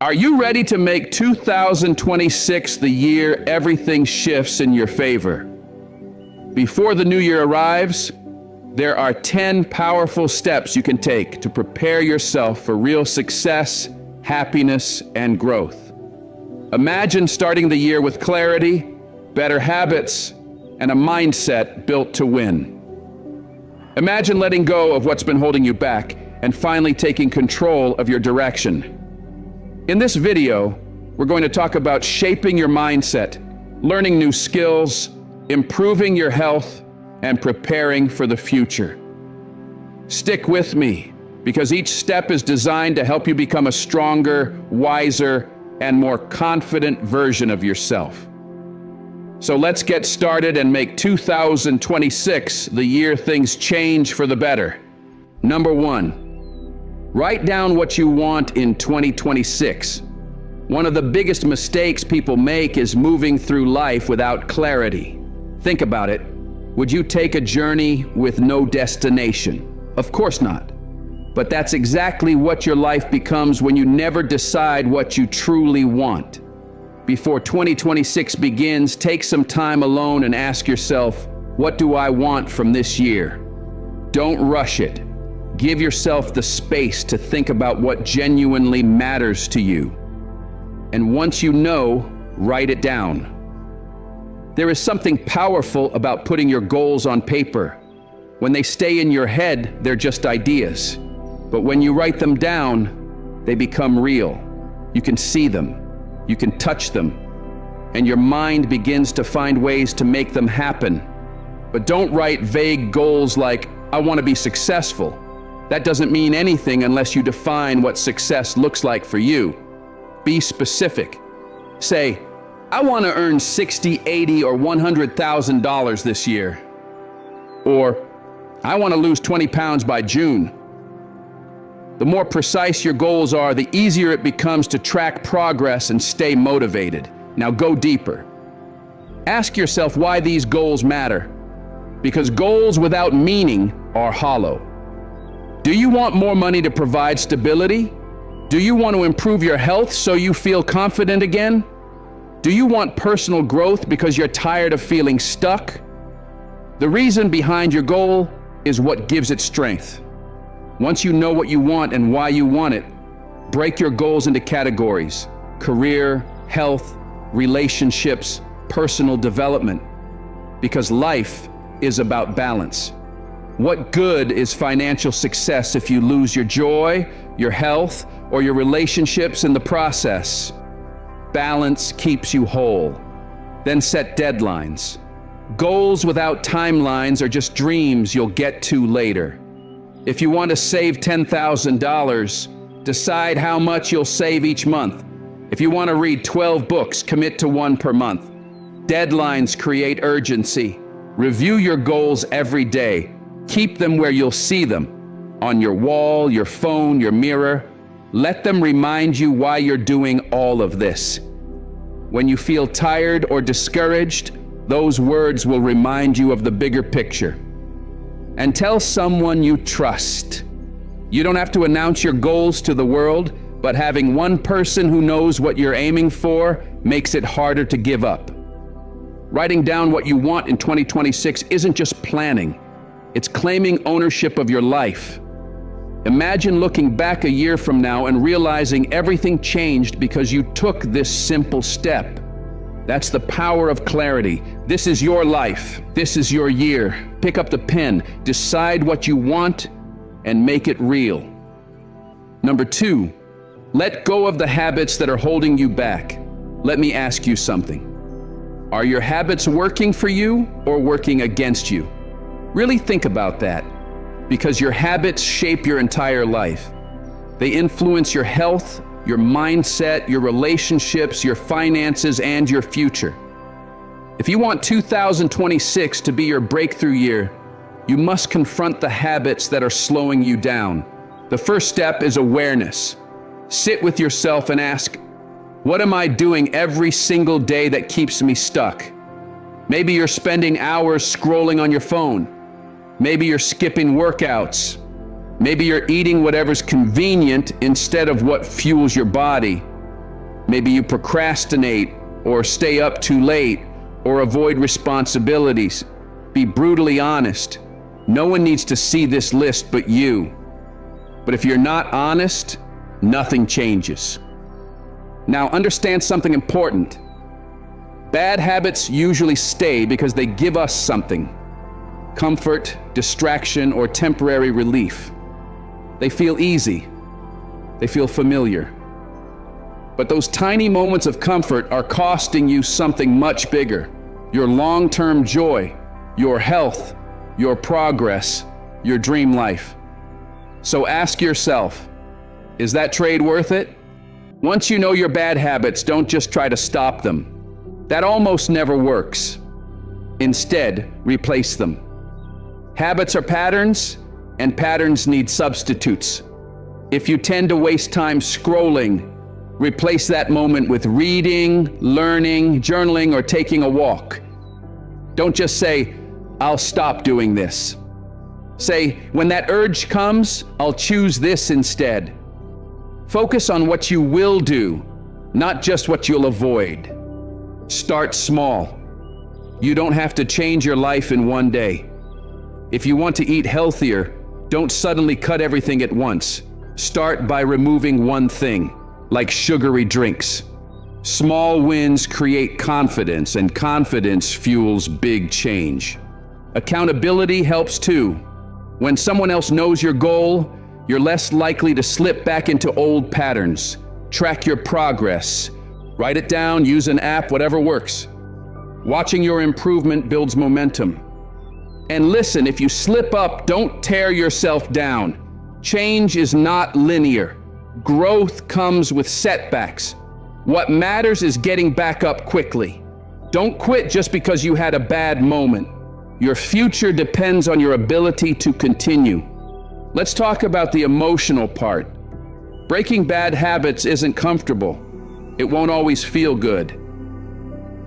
Are you ready to make 2026 the year everything shifts in your favor? Before the new year arrives, there are 10 powerful steps you can take to prepare yourself for real success, happiness, and growth. Imagine starting the year with clarity, better habits, and a mindset built to win. Imagine letting go of what's been holding you back and finally taking control of your direction. In this video, we're going to talk about shaping your mindset, learning new skills, improving your health, and preparing for the future. Stick with me, because each step is designed to help you become a stronger, wiser, and more confident version of yourself. So let's get started and make 2026 the year things change for the better. Number 1. Write down what you want in 2026. One of the biggest mistakes people make is moving through life without clarity. Think about it. Would you take a journey with no destination? Of course not. But that's exactly what your life becomes when you never decide what you truly want. Before 2026 begins, take some time alone and ask yourself, what do I want from this year? Don't rush it. Give yourself the space to think about what genuinely matters to you. And once you know, write it down. There is something powerful about putting your goals on paper. When they stay in your head, they're just ideas. But when you write them down, they become real. You can see them, you can touch them, and your mind begins to find ways to make them happen. But don't write vague goals like, I want to be successful. That doesn't mean anything unless you define what success looks like for you. Be specific. Say, I want to earn $60,000, $80,000, or $100,000 this year. Or, I want to lose 20 pounds by June. The more precise your goals are, the easier it becomes to track progress and stay motivated. Now go deeper. Ask yourself why these goals matter. Because goals without meaning are hollow. Do you want more money to provide stability? Do you want to improve your health so you feel confident again? Do you want personal growth because you're tired of feeling stuck? The reason behind your goal is what gives it strength. Once you know what you want and why you want it, break your goals into categories: career, health, relationships, personal development. Because life is about balance. What good is financial success if you lose your joy, your health, or your relationships in the process? Balance keeps you whole. Then set deadlines. Goals without timelines are just dreams you'll get to later. If you want to save $10,000, decide how much you'll save each month. If you want to read 12 books, commit to one per month. Deadlines create urgency. Review your goals every day. Keep them where you'll see them, on your wall, your phone, your mirror. Let them remind you why you're doing all of this. When you feel tired or discouraged, those words will remind you of the bigger picture. And tell someone you trust. You don't have to announce your goals to the world, but having one person who knows what you're aiming for makes it harder to give up. Writing down what you want in 2026 isn't just planning. It's claiming ownership of your life. Imagine looking back a year from now and realizing everything changed because you took this simple step. That's the power of clarity. This is your life. This is your year. Pick up the pen, decide what you want, and make it real. Number 2, let go of the habits that are holding you back. Let me ask you something. Are your habits working for you or working against you? Really think about that, because your habits shape your entire life. They influence your health, your mindset, your relationships, your finances, and your future. If you want 2026 to be your breakthrough year, you must confront the habits that are slowing you down. The first step is awareness. Sit with yourself and ask, what am I doing every single day that keeps me stuck? Maybe you're spending hours scrolling on your phone. Maybe you're skipping workouts. Maybe you're eating whatever's convenient instead of what fuels your body. Maybe you procrastinate or stay up too late or avoid responsibilities. Be brutally honest. No one needs to see this list but you. But if you're not honest, nothing changes. Now understand something important. Bad habits usually stay because they give us something: comfort, distraction, or temporary relief. They feel easy. They feel familiar. But those tiny moments of comfort are costing you something much bigger: your long-term joy, your health, your progress, your dream life. So ask yourself, is that trade worth it? Once you know your bad habits, don't just try to stop them. That almost never works. Instead, replace them. Habits are patterns, and patterns need substitutes. If you tend to waste time scrolling, replace that moment with reading, learning, journaling, or taking a walk. Don't just say, "I'll stop doing this." Say, "When that urge comes, I'll choose this instead." Focus on what you will do, not just what you'll avoid. Start small. You don't have to change your life in one day. If you want to eat healthier, don't suddenly cut everything at once. Start by removing one thing, like sugary drinks. Small wins create confidence, and confidence fuels big change. Accountability helps too. When someone else knows your goal, you're less likely to slip back into old patterns. Track your progress. Write it down, use an app, whatever works. Watching your improvement builds momentum. And listen, if you slip up, don't tear yourself down. Change is not linear. Growth comes with setbacks. What matters is getting back up quickly. Don't quit just because you had a bad moment. Your future depends on your ability to continue. Let's talk about the emotional part. Breaking bad habits isn't comfortable. It won't always feel good.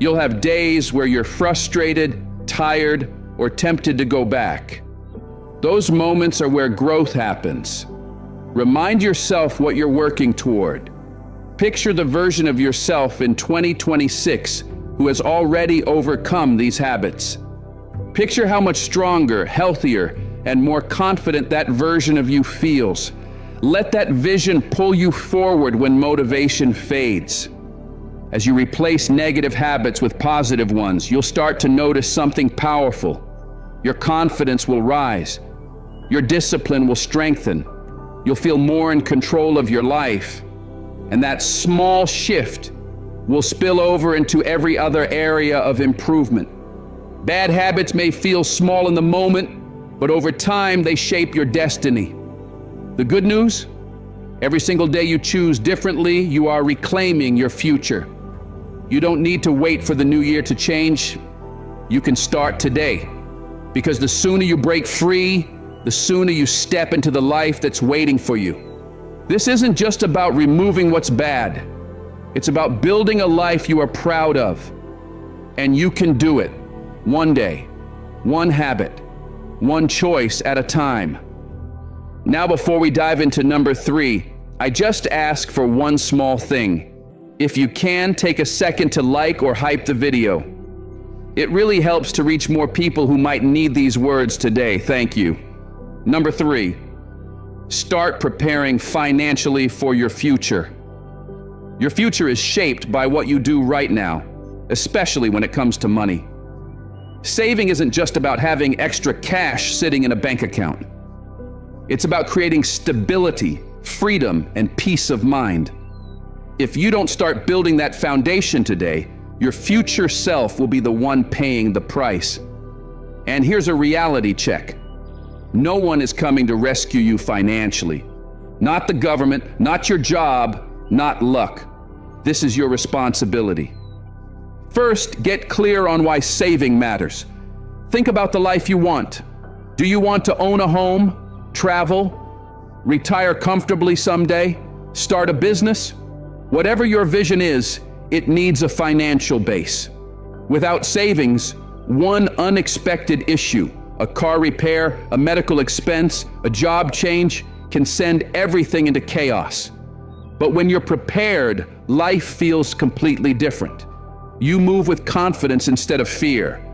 You'll have days where you're frustrated, tired, or tempted to go back. Those moments are where growth happens. Remind yourself what you're working toward. Picture the version of yourself in 2026 who has already overcome these habits. Picture how much stronger, healthier, and more confident that version of you feels. Let that vision pull you forward when motivation fades. As you replace negative habits with positive ones, you'll start to notice something powerful. Your confidence will rise. Your discipline will strengthen. You'll feel more in control of your life. And that small shift will spill over into every other area of improvement. Bad habits may feel small in the moment, but over time they shape your destiny. The good news? Every single day you choose differently, you are reclaiming your future. You don't need to wait for the new year to change. You can start today. Because the sooner you break free, the sooner you step into the life that's waiting for you. This isn't just about removing what's bad. It's about building a life you are proud of. And you can do it. One day, one habit, one choice at a time. Now, before we dive into number 3, I just ask for one small thing. If you can, take a second to like or hype the video. It really helps to reach more people who might need these words today. Thank you. Number 3, start preparing financially for your future. Your future is shaped by what you do right now, especially when it comes to money. Saving isn't just about having extra cash sitting in a bank account. It's about creating stability, freedom, and peace of mind. If you don't start building that foundation today, your future self will be the one paying the price. And here's a reality check. No one is coming to rescue you financially. Not the government, not your job, not luck. This is your responsibility. First, get clear on why saving matters. Think about the life you want. Do you want to own a home, travel, retire comfortably someday, start a business? Whatever your vision is, it needs a financial base. Without savings, one unexpected issue, a car repair, a medical expense, a job change, can send everything into chaos. But when you're prepared, life feels completely different. You move with confidence instead of fear.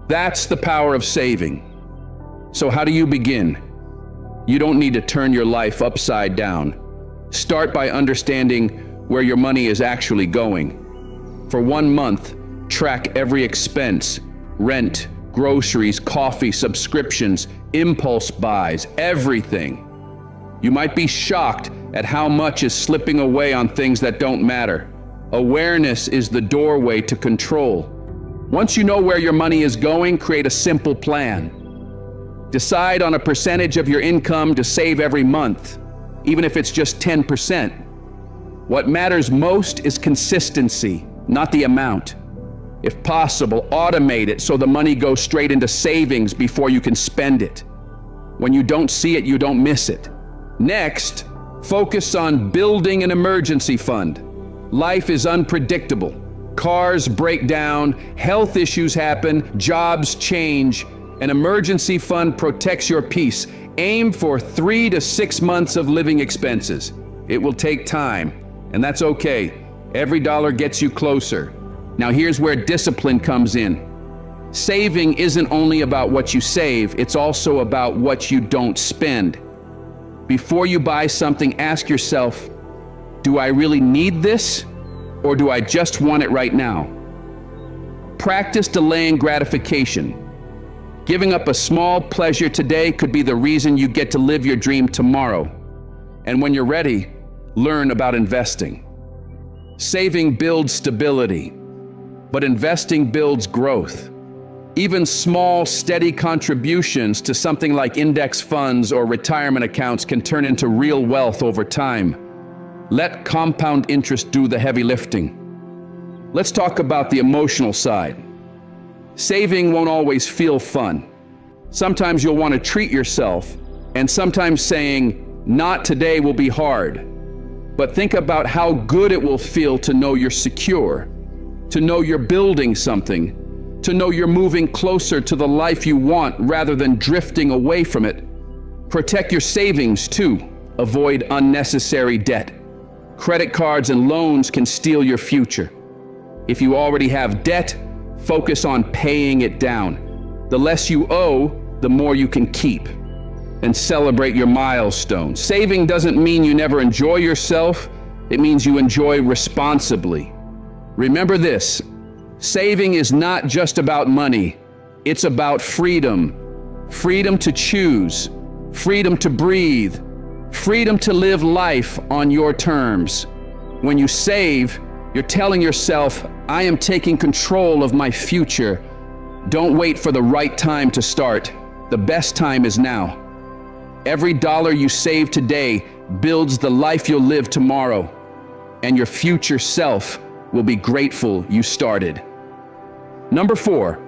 That's the power of saving. So how do you begin? You don't need to turn your life upside down. Start by understanding where your money is actually going. For 1 month, track every expense: rent, groceries, coffee, subscriptions, impulse buys, everything. You might be shocked at how much is slipping away on things that don't matter. Awareness is the doorway to control. Once you know where your money is going, create a simple plan. Decide on a percentage of your income to save every month, even if it's just 10%. What matters most is consistency, not the amount. If possible, automate it so the money goes straight into savings before you can spend it. When you don't see it, you don't miss it. Next, focus on building an emergency fund. Life is unpredictable. Cars break down, health issues happen, jobs change. An emergency fund protects your peace. Aim for 3 to 6 months of living expenses. It will take time, and that's okay. Every dollar gets you closer. Now here's where discipline comes in. Saving isn't only about what you save, it's also about what you don't spend. Before you buy something, ask yourself, do I really need this, or do I just want it right now? Practice delaying gratification. Giving up a small pleasure today could be the reason you get to live your dream tomorrow. And when you're ready, learn about investing. Saving builds stability, but investing builds growth. Even small, steady contributions to something like index funds or retirement accounts can turn into real wealth over time. Let compound interest do the heavy lifting. Let's talk about the emotional side. Saving won't always feel fun. Sometimes you'll want to treat yourself, and sometimes saying, "not today," will be hard. But think about how good it will feel to know you're secure, to know you're building something, to know you're moving closer to the life you want rather than drifting away from it. Protect your savings too. Avoid unnecessary debt. Credit cards and loans can steal your future. If you already have debt, focus on paying it down. The less you owe, the more you can keep. And celebrate your milestones. Saving doesn't mean you never enjoy yourself. It means you enjoy responsibly. Remember this, saving is not just about money. It's about freedom. Freedom to choose. Freedom to breathe. Freedom to live life on your terms. When you save, you're telling yourself, I am taking control of my future. Don't wait for the right time to start. The best time is now. Every dollar you save today builds the life you'll live tomorrow, and your future self will be grateful you started. Number 4,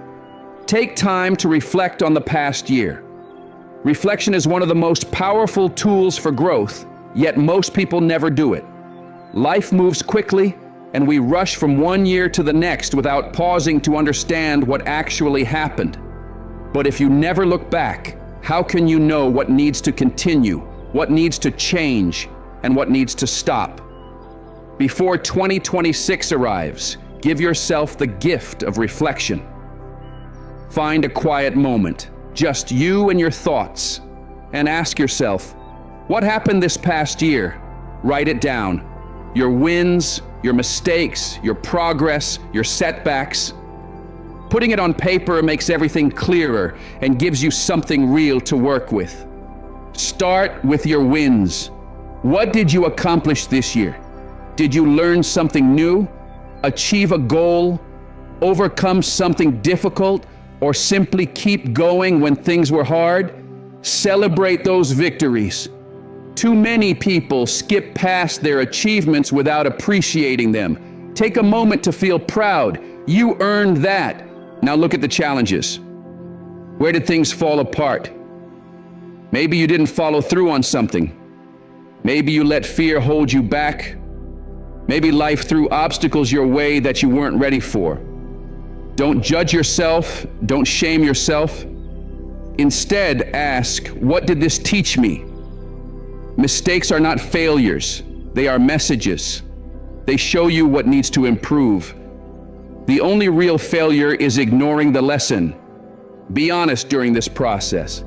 take time to reflect on the past year. Reflection is one of the most powerful tools for growth, yet most people never do it. Life moves quickly, and we rush from one year to the next without pausing to understand what actually happened. But if you never look back, how can you know what needs to continue, what needs to change, and what needs to stop? Before 2026 arrives, give yourself the gift of reflection. Find a quiet moment, just you and your thoughts, and ask yourself, what happened this past year? Write it down. Your wins, your mistakes, your progress, your setbacks. Putting it on paper makes everything clearer and gives you something real to work with. Start with your wins. What did you accomplish this year? Did you learn something new, achieve a goal, overcome something difficult, or simply keep going when things were hard? Celebrate those victories. Too many people skip past their achievements without appreciating them. Take a moment to feel proud. You earned that. Now look at the challenges. Where did things fall apart? Maybe you didn't follow through on something. Maybe you let fear hold you back. Maybe life threw obstacles your way that you weren't ready for. Don't judge yourself. Don't shame yourself. Instead, ask, what did this teach me? Mistakes are not failures. They are messages. They show you what needs to improve. The only real failure is ignoring the lesson. Be honest during this process.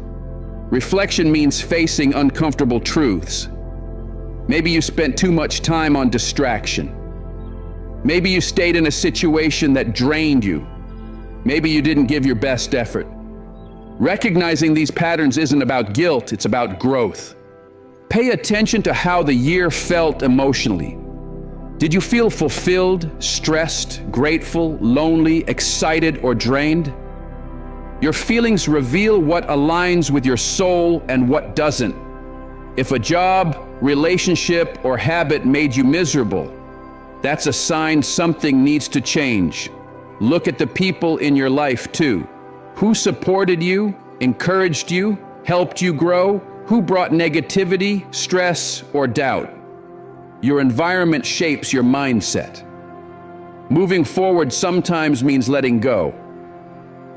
Reflection means facing uncomfortable truths. Maybe you spent too much time on distraction. Maybe you stayed in a situation that drained you. Maybe you didn't give your best effort. Recognizing these patterns isn't about guilt, it's about growth. Pay attention to how the year felt emotionally. Did you feel fulfilled, stressed, grateful, lonely, excited, or drained? Your feelings reveal what aligns with your soul and what doesn't. If a job, relationship, or habit made you miserable, that's a sign something needs to change. Look at the people in your life too. Who supported you, encouraged you, helped you grow? Who brought negativity, stress, or doubt? Your environment shapes your mindset. Moving forward sometimes means letting go.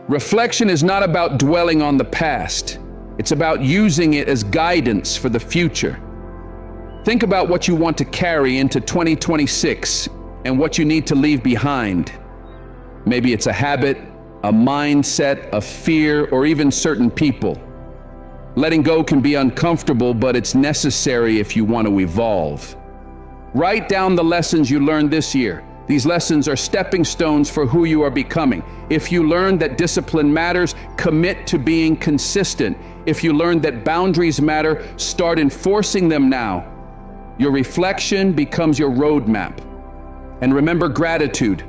Reflection is not about dwelling on the past. It's about using it as guidance for the future. Think about what you want to carry into 2026 and what you need to leave behind. Maybe it's a habit, a mindset, a fear, or even certain people. Letting go can be uncomfortable, but it's necessary if you want to evolve. Write down the lessons you learned this year. These lessons are stepping stones for who you are becoming. If you learn that discipline matters, commit to being consistent. If you learn that boundaries matter, start enforcing them now. Your reflection becomes your roadmap. And remember gratitude.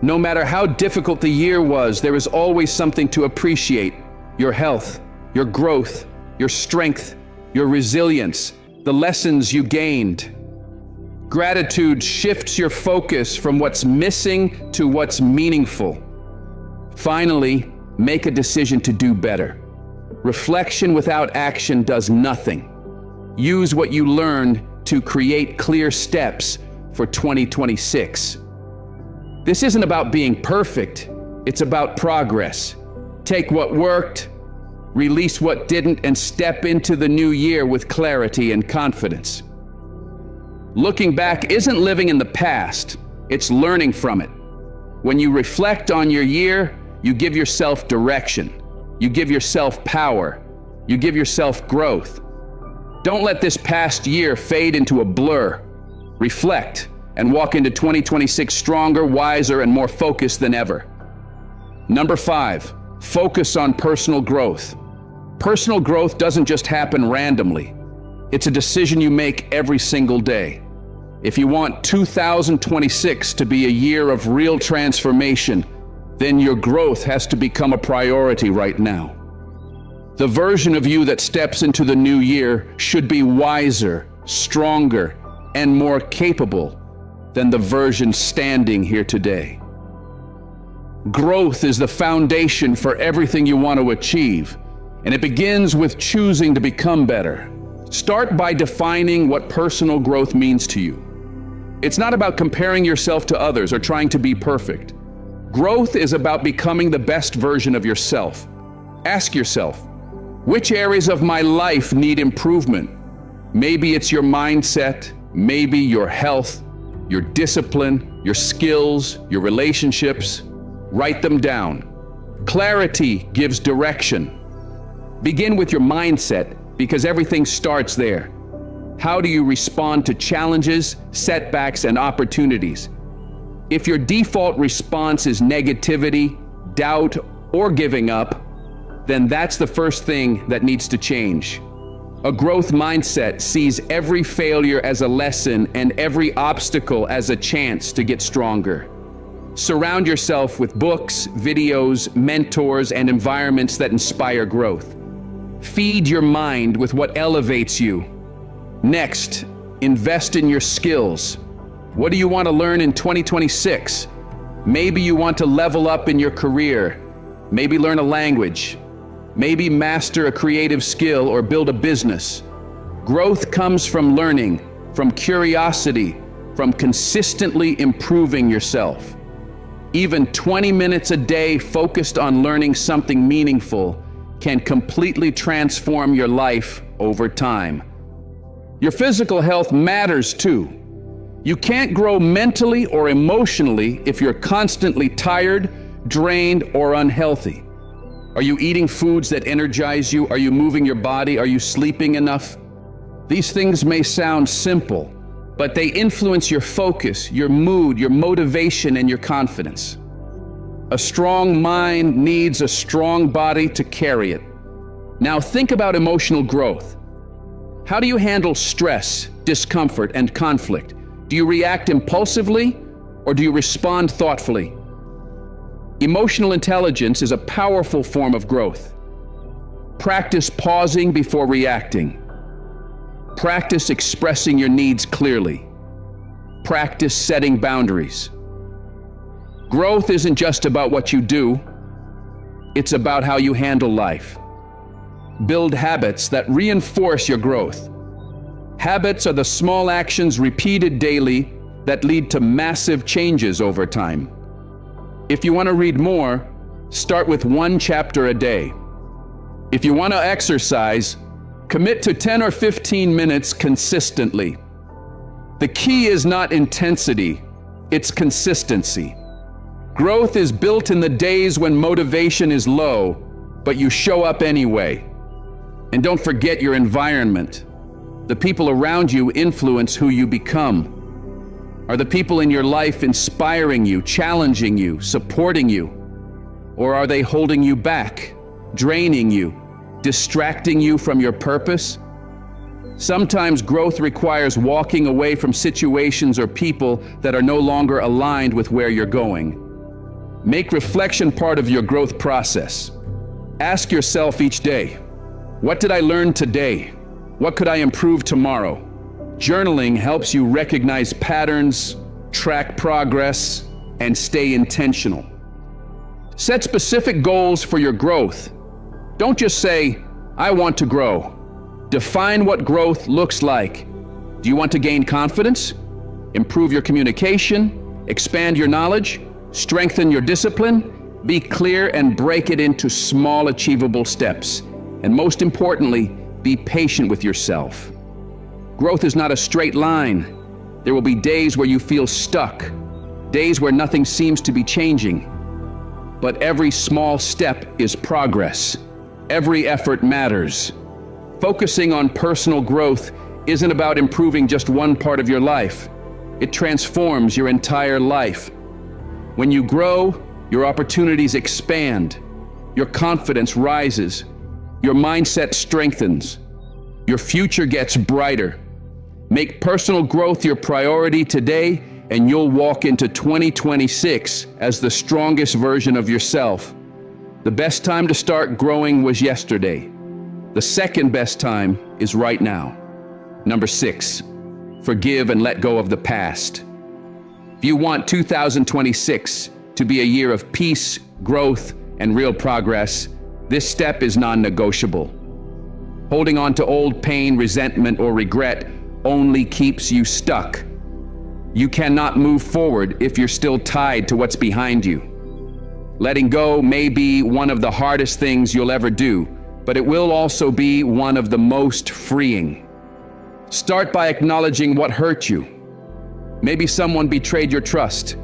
No matter how difficult the year was, there is always something to appreciate. Your health, your growth, your strength, your resilience, the lessons you gained. Gratitude shifts your focus from what's missing to what's meaningful. Finally, make a decision to do better. Reflection without action does nothing. Use what you learned to create clear steps for 2026. This isn't about being perfect, it's about progress. Take what worked, release what didn't, and step into the new year with clarity and confidence. Looking back isn't living in the past, it's learning from it. When you reflect on your year, you give yourself direction. You give yourself power. You give yourself growth. Don't let this past year fade into a blur. Reflect and walk into 2026 stronger, wiser, and more focused than ever. Number 5, focus on personal growth. Personal growth doesn't just happen randomly. It's a decision you make every single day. If you want 2026 to be a year of real transformation, then your growth has to become a priority right now. The version of you that steps into the new year should be wiser, stronger, and more capable than the version standing here today. Growth is the foundation for everything you want to achieve, and it begins with choosing to become better. Start by defining what personal growth means to you. It's not about comparing yourself to others or trying to be perfect. Growth is about becoming the best version of yourself. Ask yourself, which areas of my life need improvement? Maybe it's your mindset, maybe your health, your discipline, your skills, your relationships. Write them down. Clarity gives direction. Begin with your mindset, because everything starts there. How do you respond to challenges, setbacks, and opportunities? If your default response is negativity, doubt, or giving up, then that's the first thing that needs to change. A growth mindset sees every failure as a lesson and every obstacle as a chance to get stronger. Surround yourself with books, videos, mentors, and environments that inspire growth. Feed your mind with what elevates you. Next, invest in your skills. What do you want to learn in 2026? Maybe you want to level up in your career. Maybe learn a language. Maybe master a creative skill or build a business. Growth comes from learning, from curiosity, from consistently improving yourself. Even 20 minutes a day focused on learning something meaningful can completely transform your life over time. Your physical health matters too. You can't grow mentally or emotionally if you're constantly tired, drained, or unhealthy. Are you eating foods that energize you? Are you moving your body? Are you sleeping enough? These things may sound simple, but they influence your focus, your mood, your motivation, and your confidence. A strong mind needs a strong body to carry it. Now think about emotional growth. How do you handle stress, discomfort, and conflict? Do you react impulsively or do you respond thoughtfully? Emotional intelligence is a powerful form of growth. Practice pausing before reacting. Practice expressing your needs clearly. Practice setting boundaries. Growth isn't just about what you do, it's about how you handle life. Build habits that reinforce your growth. Habits are the small actions repeated daily that lead to massive changes over time. If you want to read more, start with 1 chapter a day. If you want to exercise, commit to 10 or 15 minutes consistently. The key is not intensity, it's consistency. Growth is built in the days when motivation is low, but you show up anyway. And don't forget your environment. The people around you influence who you become. Are the people in your life inspiring you, challenging you, supporting you? Or are they holding you back, draining you, distracting you from your purpose? Sometimes growth requires walking away from situations or people that are no longer aligned with where you're going. Make reflection part of your growth process. Ask yourself each day, what did I learn today? What could I improve tomorrow? Journaling helps you recognize patterns, track progress, and stay intentional. Set specific goals for your growth. Don't just say, I want to grow. Define what growth looks like. Do you want to gain confidence? Improve your communication? Expand your knowledge? Strengthen your discipline? Be clear and break it into small, achievable steps. And most importantly, be patient with yourself. Growth is not a straight line. There will be days where you feel stuck, days where nothing seems to be changing. But every small step is progress. Every effort matters. Focusing on personal growth isn't about improving just one part of your life. It transforms your entire life. When you grow, your opportunities expand. Your confidence rises. Your mindset strengthens. Your future gets brighter. Make personal growth your priority today, and you'll walk into 2026 as the strongest version of yourself. The best time to start growing was yesterday. The second best time is right now. Number 6, forgive and let go of the past. If you want 2026 to be a year of peace, growth, and real progress, this step is non-negotiable. Holding on to old pain, resentment, or regret only keeps you stuck. You cannot move forward if you're still tied to what's behind you. Letting go may be one of the hardest things you'll ever do, but it will also be one of the most freeing. Start by acknowledging what hurt you. Maybe someone betrayed your trust.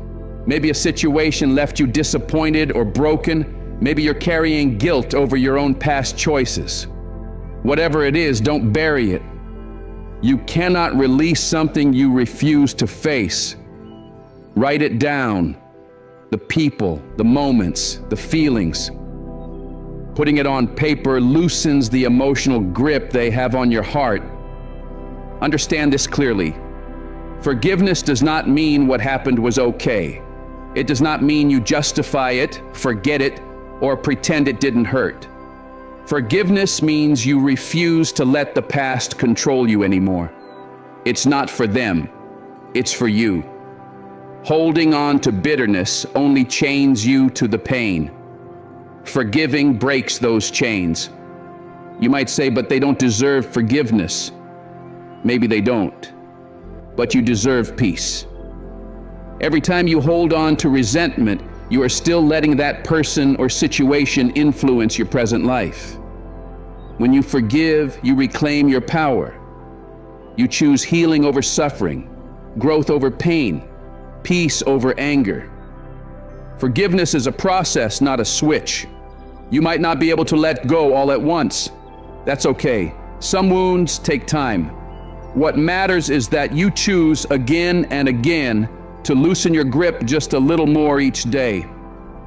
Maybe a situation left you disappointed or broken. Maybe you're carrying guilt over your own past choices. Whatever it is, don't bury it. You cannot release something you refuse to face. Write it down. The people, the moments, the feelings. Putting it on paper loosens the emotional grip they have on your heart. Understand this clearly. Forgiveness does not mean what happened was okay. It does not mean you justify it, forget it, or pretend it didn't hurt. Forgiveness means you refuse to let the past control you anymore. It's not for them, it's for you. Holding on to bitterness only chains you to the pain. Forgiving breaks those chains. You might say, but they don't deserve forgiveness. Maybe they don't, but you deserve peace. Every time you hold on to resentment, you are still letting that person or situation influence your present life. When you forgive, you reclaim your power. You choose healing over suffering, growth over pain, peace over anger. Forgiveness is a process, not a switch. You might not be able to let go all at once. That's okay. Some wounds take time. What matters is that you choose again and again to loosen your grip just a little more each day.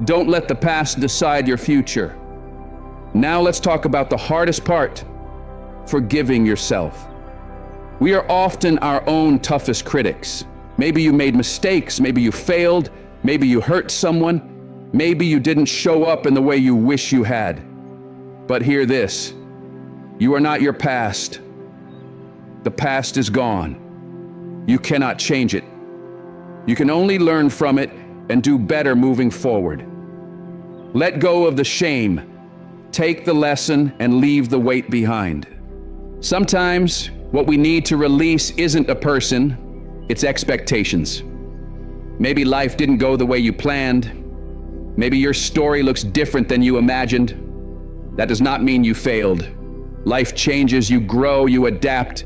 Don't let the past decide your future. Now let's talk about the hardest part, forgiving yourself. We are often our own toughest critics. Maybe you made mistakes, maybe you failed, maybe you hurt someone, maybe you didn't show up in the way you wish you had. But hear this, you are not your past. The past is gone. You cannot change it. You can only learn from it and do better moving forward. Let go of the shame. Take the lesson and leave the weight behind. Sometimes what we need to release isn't a person, it's expectations. Maybe life didn't go the way you planned. Maybe your story looks different than you imagined. That does not mean you failed. Life changes, you grow, you adapt.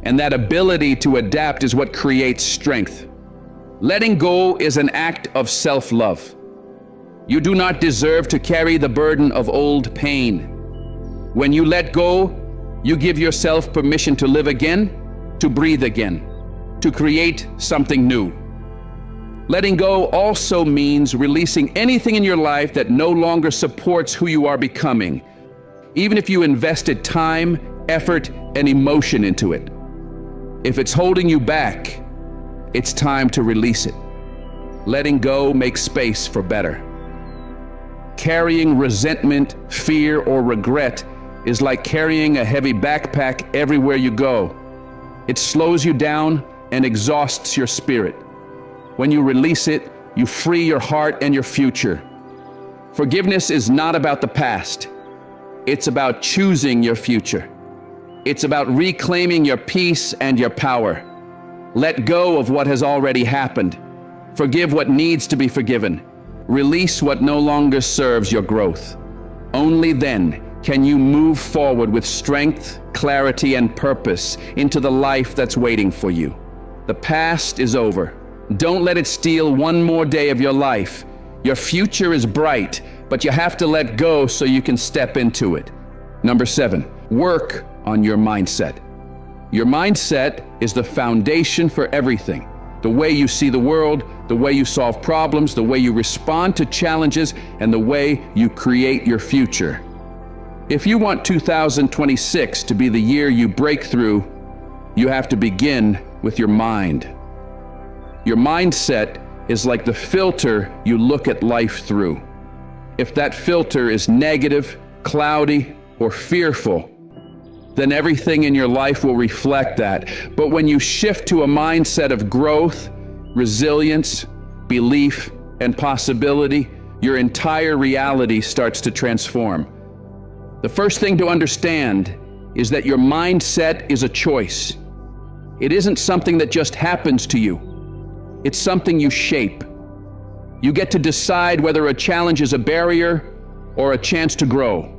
And that ability to adapt is what creates strength. Letting go is an act of self-love. You do not deserve to carry the burden of old pain. When you let go, you give yourself permission to live again, to breathe again, to create something new. Letting go also means releasing anything in your life that no longer supports who you are becoming, even if you invested time, effort, and emotion into it. If it's holding you back, it's time to release it. Letting go makes space for better. Carrying resentment, fear, or regret is like carrying a heavy backpack everywhere you go. It slows you down and exhausts your spirit. When you release it, you free your heart and your future. Forgiveness is not about the past. It's about choosing your future. It's about reclaiming your peace and your power. Let go of what has already happened. Forgive what needs to be forgiven. Release what no longer serves your growth. Only then can you move forward with strength, clarity, and purpose into the life that's waiting for you. The past is over. Don't let it steal one more day of your life. Your future is bright, but you have to let go so you can step into it. Number 7, work on your mindset. Your mindset is the foundation for everything. The way you see the world, the way you solve problems, the way you respond to challenges, and the way you create your future. If you want 2026 to be the year you break through, you have to begin with your mind. Your mindset is like the filter you look at life through. If that filter is negative, cloudy, or fearful, then everything in your life will reflect that. But when you shift to a mindset of growth, resilience, belief, and possibility, your entire reality starts to transform. The first thing to understand is that your mindset is a choice. It isn't something that just happens to you. It's something you shape. You get to decide whether a challenge is a barrier or a chance to grow.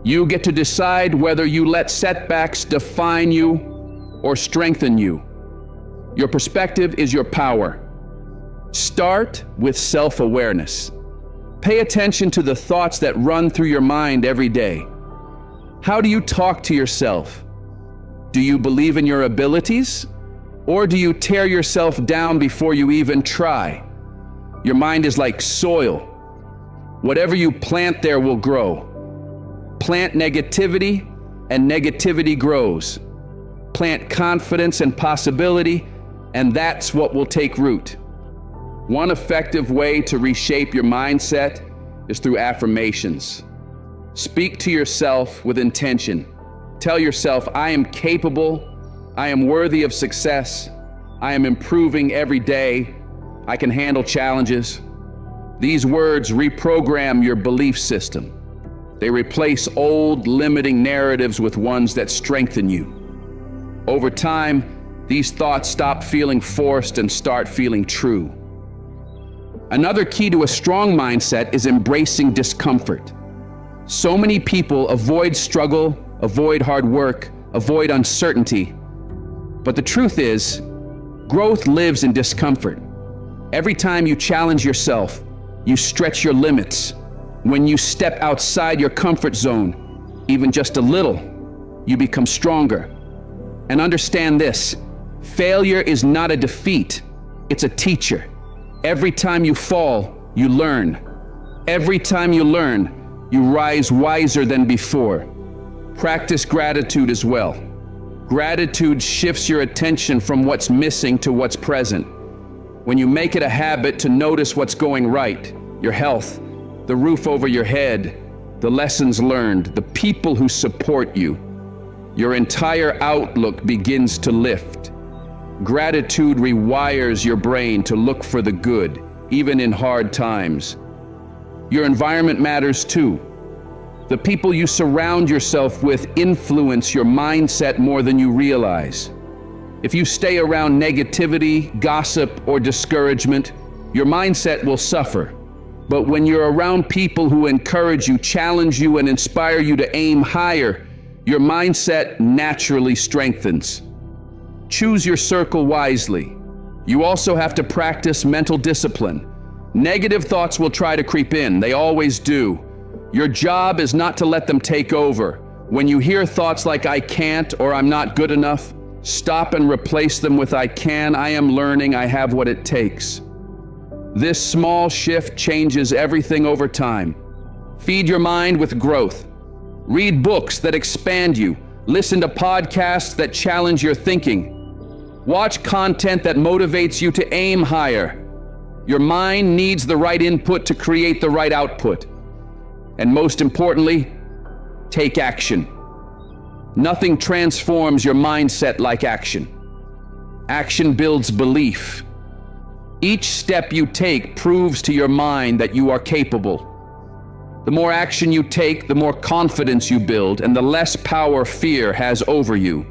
You get to decide whether you let setbacks define you or strengthen you. Your perspective is your power. Start with self-awareness. Pay attention to the thoughts that run through your mind every day. How do you talk to yourself? Do you believe in your abilities? Or do you tear yourself down before you even try? Your mind is like soil. Whatever you plant there will grow. Plant negativity, and negativity grows. Plant confidence and possibility, and that's what will take root. One effective way to reshape your mindset is through affirmations. Speak to yourself with intention. Tell yourself, I am capable, I am worthy of success, I am improving every day, I can handle challenges. These words reprogram your belief system. They replace old, limiting narratives with ones that strengthen you. Over time, these thoughts stop feeling forced and start feeling true. Another key to a strong mindset is embracing discomfort. So many people avoid struggle, avoid hard work, avoid uncertainty, But the truth is, growth lives in discomfort. Every time you challenge yourself, you stretch your limits. When you step outside your comfort zone, even just a little, you become stronger. And understand this, failure is not a defeat, it's a teacher. Every time you fall, you learn. Every time you learn, you rise wiser than before. Practice gratitude as well. Gratitude shifts your attention from what's missing to what's present. When you make it a habit to notice what's going right, your health, the roof over your head, the lessons learned, the people who support you, your entire outlook begins to lift. Gratitude rewires your brain to look for the good, even in hard times. Your environment matters too. The people you surround yourself with influence your mindset more than you realize. If you stay around negativity, gossip, or discouragement, your mindset will suffer. But when you're around people who encourage you, challenge you, and inspire you to aim higher, your mindset naturally strengthens. Choose your circle wisely. You also have to practice mental discipline. Negative thoughts will try to creep in. They always do. Your job is not to let them take over. When you hear thoughts like "I can't" or "I'm not good enough," stop and replace them with "I can, I am learning, I have what it takes." This small shift changes everything over time. Feed your mind with growth. Read books that expand you. Listen to podcasts that challenge your thinking. Watch content that motivates you to aim higher. Your mind needs the right input to create the right output. And most importantly, take action. Nothing transforms your mindset like action. Action builds belief. Each step you take proves to your mind that you are capable. The more action you take, the more confidence you build, and the less power fear has over you.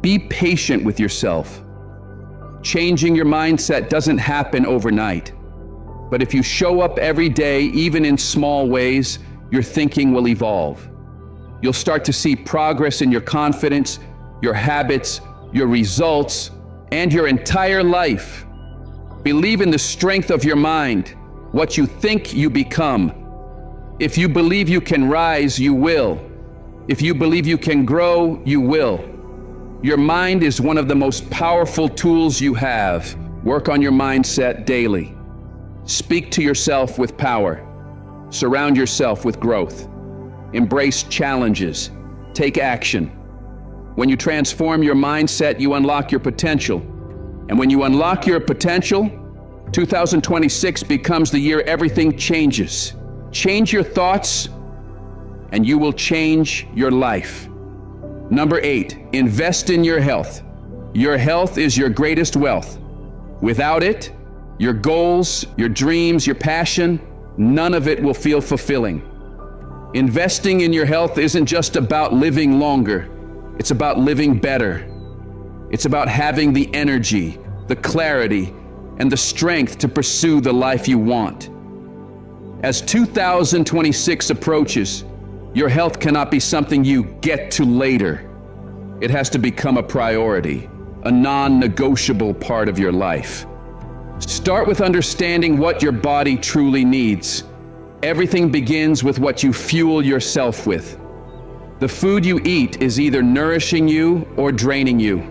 Be patient with yourself. Changing your mindset doesn't happen overnight. But if you show up every day, even in small ways, your thinking will evolve. You'll start to see progress in your confidence, your habits, your results, and your entire life. Believe in the strength of your mind. What you think, you become. If you believe you can rise, you will. If you believe you can grow, you will. Your mind is one of the most powerful tools you have. Work on your mindset daily. Speak to yourself with power. Surround yourself with growth. Embrace challenges. Take action. When you transform your mindset, you unlock your potential. And when you unlock your potential, 2026 becomes the year everything changes. Change your thoughts, and you will change your life. Number 8, invest in your health. Your health is your greatest wealth. Without it, your goals, your dreams, your passion, none of it will feel fulfilling. Investing in your health isn't just about living longer. It's about living better. It's about having the energy, the clarity, and the strength to pursue the life you want. As 2026 approaches, your health cannot be something you get to later. It has to become a priority, a non-negotiable part of your life. Start with understanding what your body truly needs. Everything begins with what you fuel yourself with. The food you eat is either nourishing you or draining you.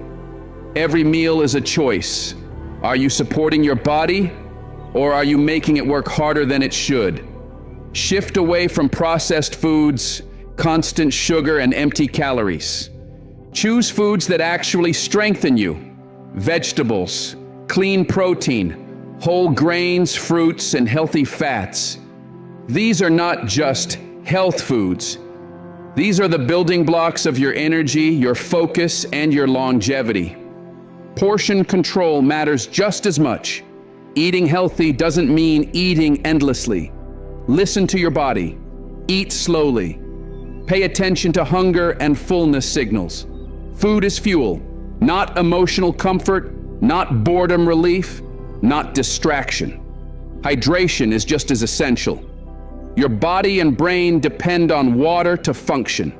Every meal is a choice. Are you supporting your body, or are you making it work harder than it should? Shift away from processed foods, constant sugar, and empty calories. Choose foods that actually strengthen you. Vegetables, clean protein, whole grains, fruits, and healthy fats. These are not just health foods. These are the building blocks of your energy, your focus, and your longevity. Portion control matters just as much. Eating healthy doesn't mean eating endlessly. Listen to your body. Eat slowly. Pay attention to hunger and fullness signals. Food is fuel, not emotional comfort, not boredom relief, not distraction. Hydration is just as essential. Your body and brain depend on water to function.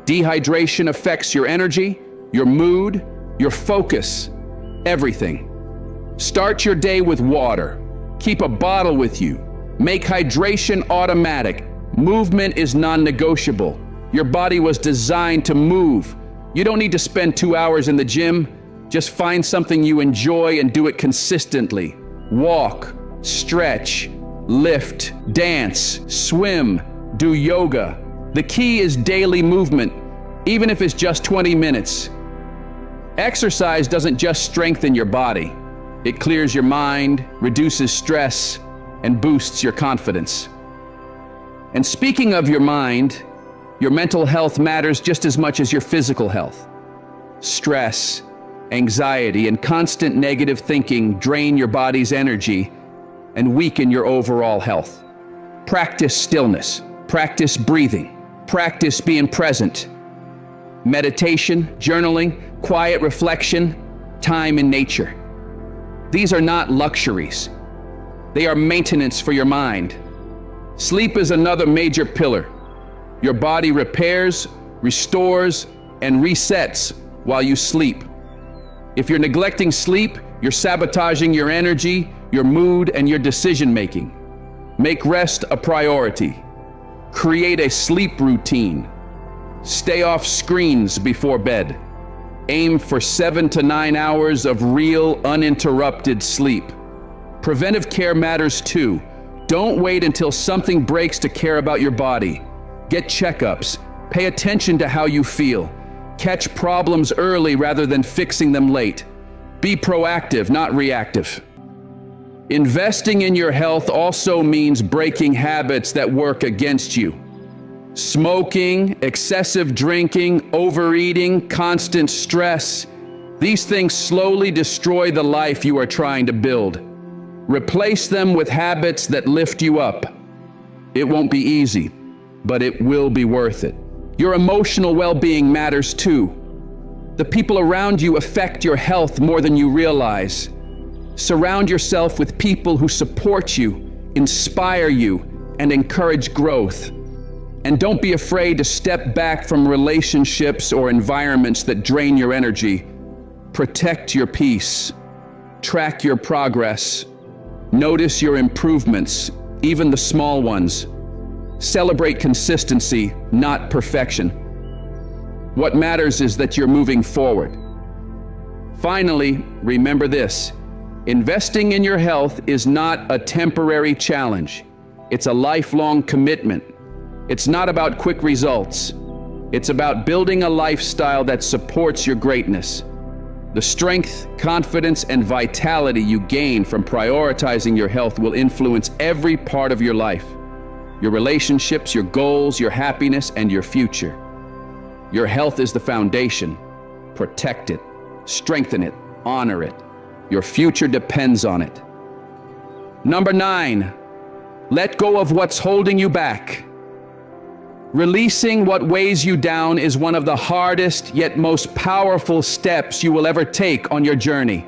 Dehydration affects your energy, your mood, your focus, everything. Start your day with water. Keep a bottle with you. Make hydration automatic. Movement is non-negotiable. Your body was designed to move. You don't need to spend 2 hours in the gym. Just find something you enjoy and do it consistently. Walk, stretch, lift, dance, swim, do yoga. The key is daily movement, even if it's just 20 minutes. Exercise doesn't just strengthen your body. It clears your mind, reduces stress, and boosts your confidence. And speaking of your mind, your mental health matters just as much as your physical health. Stress, anxiety, and constant negative thinking drain your body's energy and weaken your overall health. Practice stillness, practice breathing, practice being present. Meditation, journaling, quiet reflection, time in nature. These are not luxuries. They are maintenance for your mind. Sleep is another major pillar. Your body repairs, restores, and resets while you sleep. If you're neglecting sleep, you're sabotaging your energy, your mood, and your decision-making. Make rest a priority. Create a sleep routine. Stay off screens before bed. Aim for 7 to 9 hours of real, uninterrupted sleep. Preventive care matters too. Don't wait until something breaks to care about your body. Get checkups. Pay attention to how you feel. Catch problems early rather than fixing them late. Be proactive, not reactive. Investing in your health also means breaking habits that work against you. Smoking, excessive drinking, overeating, constant stress. These things slowly destroy the life you are trying to build. Replace them with habits that lift you up. It won't be easy, but it will be worth it. Your emotional well-being matters too. The people around you affect your health more than you realize. Surround yourself with people who support you, inspire you, and encourage growth. And don't be afraid to step back from relationships or environments that drain your energy. Protect your peace. Track your progress. Notice your improvements, even the small ones. Celebrate consistency, not perfection. What matters is that you're moving forward. Finally, remember this. Investing in your health is not a temporary challenge. It's a lifelong commitment. It's not about quick results. It's about building a lifestyle that supports your greatness. The strength, confidence, and vitality you gain from prioritizing your health will influence every part of your life. Your relationships, your goals, your happiness, and your future. Your health is the foundation. Protect it, strengthen it, honor it. Your future depends on it. Number 9, let go of what's holding you back. Releasing what weighs you down is one of the hardest yet most powerful steps you will ever take on your journey.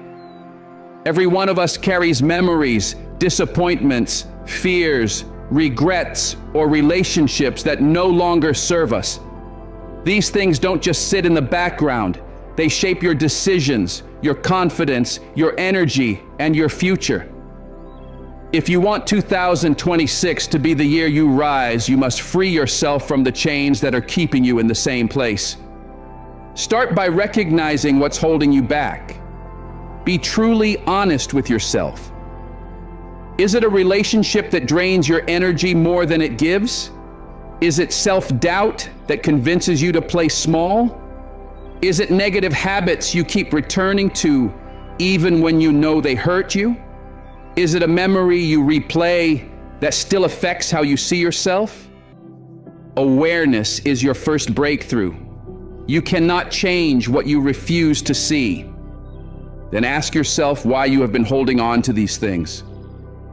Every one of us carries memories, disappointments, fears, regrets, or relationships that no longer serve us. These things don't just sit in the background. They shape your decisions, your confidence, your energy, and your future. If you want 2026 to be the year you rise, you must free yourself from the chains that are keeping you in the same place. Start by recognizing what's holding you back. Be truly honest with yourself. Is it a relationship that drains your energy more than it gives? Is it self-doubt that convinces you to play small? Is it negative habits you keep returning to even when you know they hurt you? Is it a memory you replay that still affects how you see yourself? Awareness is your first breakthrough. You cannot change what you refuse to see. Then ask yourself why you have been holding on to these things.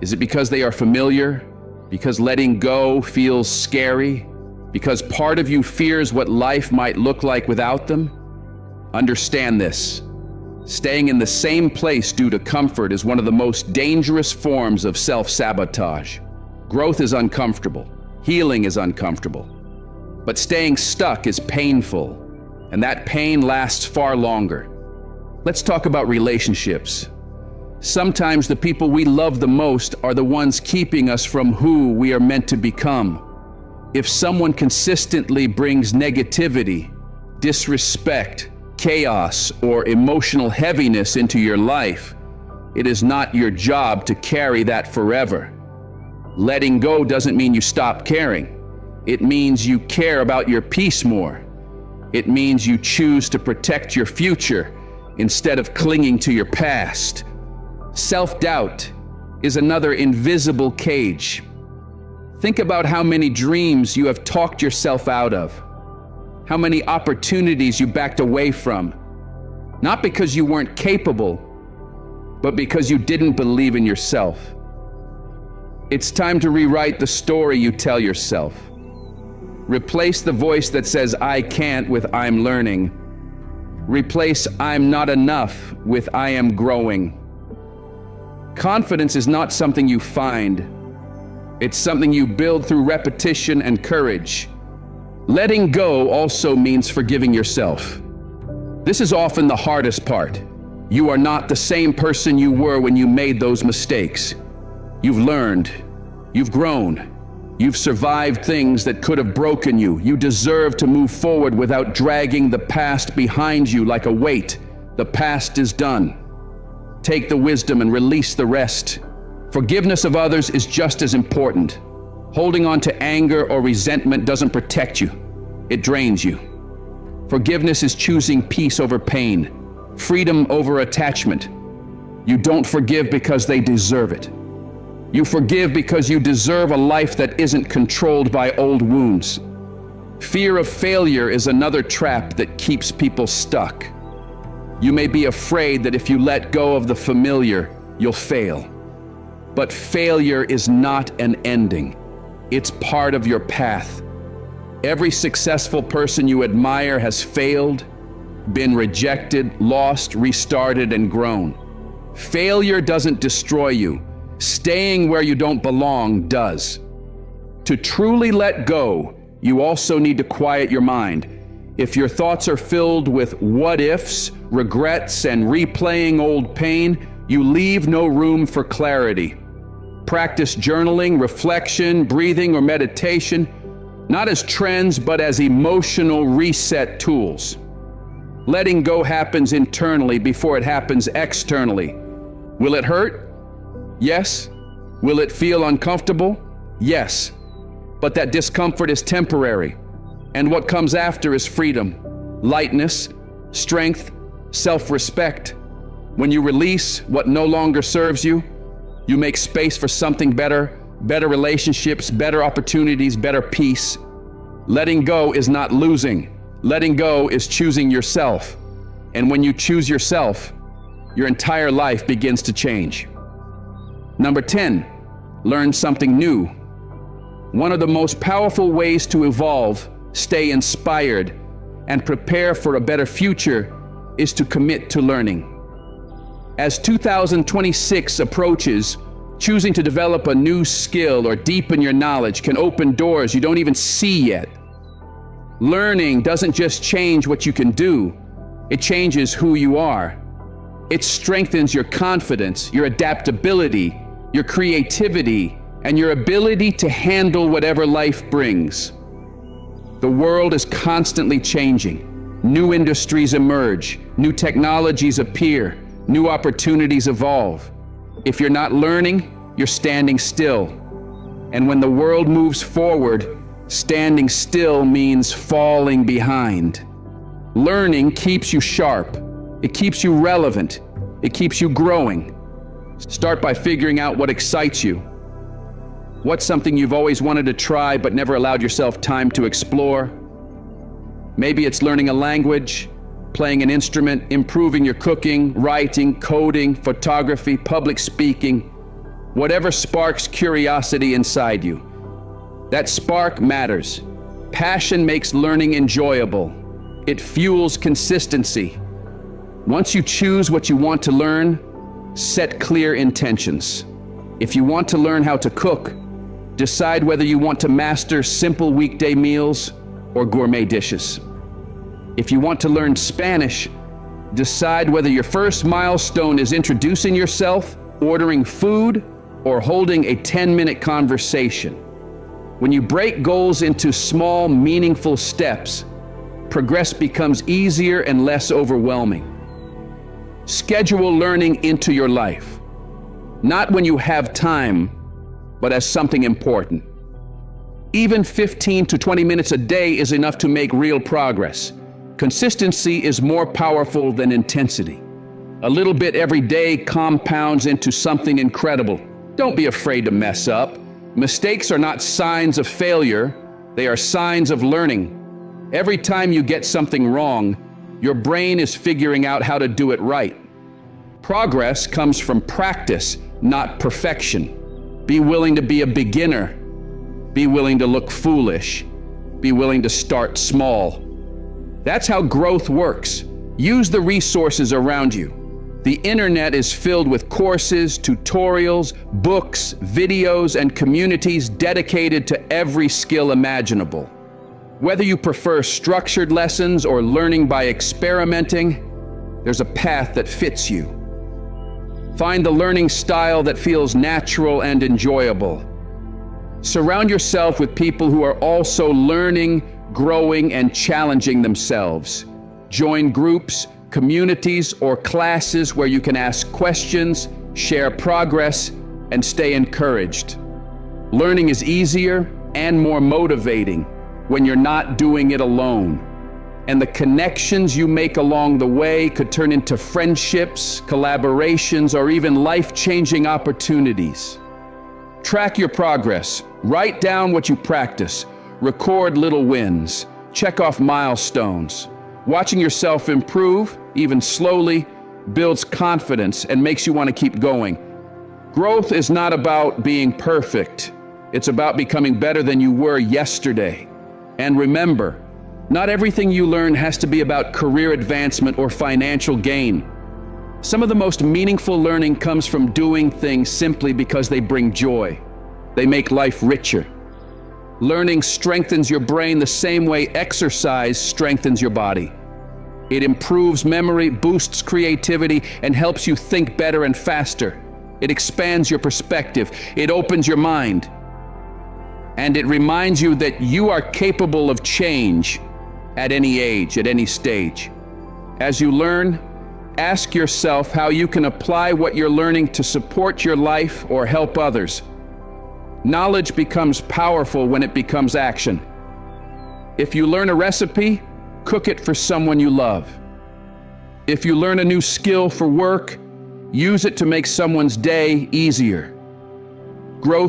Is it because they are familiar? Because letting go feels scary? Because part of you fears what life might look like without them? Understand this. Staying in the same place due to comfort is one of the most dangerous forms of self-sabotage. Growth is uncomfortable. Healing is uncomfortable. But staying stuck is painful, and that pain lasts far longer. Let's talk about relationships. Sometimes the people we love the most are the ones keeping us from who we are meant to become. If someone consistently brings negativity, disrespect, chaos, or emotional heaviness into your life, it is not your job to carry that forever. Letting go doesn't mean you stop caring. It means you care about your peace more. It means you choose to protect your future instead of clinging to your past. Self-doubt is another invisible cage. Think about how many dreams you have talked yourself out of, how many opportunities you backed away from, not because you weren't capable, but because you didn't believe in yourself. It's time to rewrite the story you tell yourself. Replace the voice that says, "I can't," with "I'm learning." Replace "I'm not enough" with "I am growing." Confidence is not something you find. It's something you build through repetition and courage. Letting go also means forgiving yourself. This is often the hardest part. You are not the same person you were when you made those mistakes. You've learned. You've grown. You've survived things that could have broken you. You deserve to move forward without dragging the past behind you like a weight. The past is done. Take the wisdom and release the rest. Forgiveness of others is just as important. Holding on to anger or resentment doesn't protect you. It drains you. Forgiveness is choosing peace over pain, freedom over attachment. You don't forgive because they deserve it. You forgive because you deserve a life that isn't controlled by old wounds. Fear of failure is another trap that keeps people stuck. You may be afraid that if you let go of the familiar, you'll fail. But failure is not an ending. It's part of your path. Every successful person you admire has failed, been rejected, lost, restarted, and grown. Failure doesn't destroy you. Staying where you don't belong does. To truly let go, you also need to quiet your mind. If your thoughts are filled with what-ifs, regrets, and replaying old pain, you leave no room for clarity. Practice journaling, reflection, breathing, or meditation, not as trends, but as emotional reset tools. Letting go happens internally before it happens externally. Will it hurt? Yes. Will it feel uncomfortable? Yes. But that discomfort is temporary. And what comes after is freedom, lightness, strength, self-respect. When you release what no longer serves you, you make space for something better, better relationships, better opportunities, better peace. Letting go is not losing. Letting go is choosing yourself. And when you choose yourself, your entire life begins to change. Number 10, learn something new. One of the most powerful ways to evolve, stay inspired, and prepare for a better future is to commit to learning. As 2026 approaches, choosing to develop a new skill or deepen your knowledge can open doors you don't even see yet. Learning doesn't just change what you can do, it changes who you are. It strengthens your confidence, your adaptability, your creativity, and your ability to handle whatever life brings. The world is constantly changing. New industries emerge, new technologies appear, new opportunities evolve. If you're not learning, you're standing still. And when the world moves forward, standing still means falling behind. Learning keeps you sharp. It keeps you relevant. It keeps you growing. Start by figuring out what excites you. What's something you've always wanted to try but never allowed yourself time to explore? Maybe it's learning a language, playing an instrument, improving your cooking, writing, coding, photography, public speaking, whatever sparks curiosity inside you. That spark matters. Passion makes learning enjoyable. It fuels consistency. Once you choose what you want to learn, set clear intentions. If you want to learn how to cook, decide whether you want to master simple weekday meals or gourmet dishes. If you want to learn Spanish, Decide whether your first milestone is introducing yourself, ordering food, or holding a 10-minute conversation. When you break goals into small, meaningful steps, progress becomes easier and less overwhelming. Schedule learning into your life, not when you have time, but as something important. Even 15 to 20 minutes a day is enough to make real progress. Consistency is more powerful than intensity. A little bit every day compounds into something incredible. Don't be afraid to mess up. Mistakes are not signs of failure, they are signs of learning. Every time you get something wrong, your brain is figuring out how to do it right. Progress comes from practice, not perfection. Be willing to be a beginner. Be willing to look foolish. Be willing to start small. That's how growth works. Use the resources around you. The internet is filled with courses, tutorials, books, videos, and communities dedicated to every skill imaginable. Whether you prefer structured lessons or learning by experimenting, there's a path that fits you. Find the learning style that feels natural and enjoyable. Surround yourself with people who are also learning, growing, and challenging themselves. Join groups, communities, or classes where you can ask questions, share progress, and stay encouraged. Learning is easier and more motivating when you're not doing it alone. And the connections you make along the way could turn into friendships, collaborations, or even life-changing opportunities. Track your progress. Write down what you practice. Record little wins. Check off milestones. Watching yourself improve, even slowly, builds confidence and makes you want to keep going. Growth is not about being perfect. It's about becoming better than you were yesterday. And remember, not everything you learn has to be about career advancement or financial gain. Some of the most meaningful learning comes from doing things simply because they bring joy. They make life richer. Learning strengthens your brain the same way exercise strengthens your body. It improves memory, boosts creativity, and helps you think better and faster. It expands your perspective. It opens your mind. And it reminds you that you are capable of change at any age, at any stage. As you learn, ask yourself how you can apply what you're learning to support your life or help others. Knowledge becomes powerful when it becomes action. If you learn a recipe, cook it for someone you love. If you learn a new skill for work, use it to make someone's day easier. Growth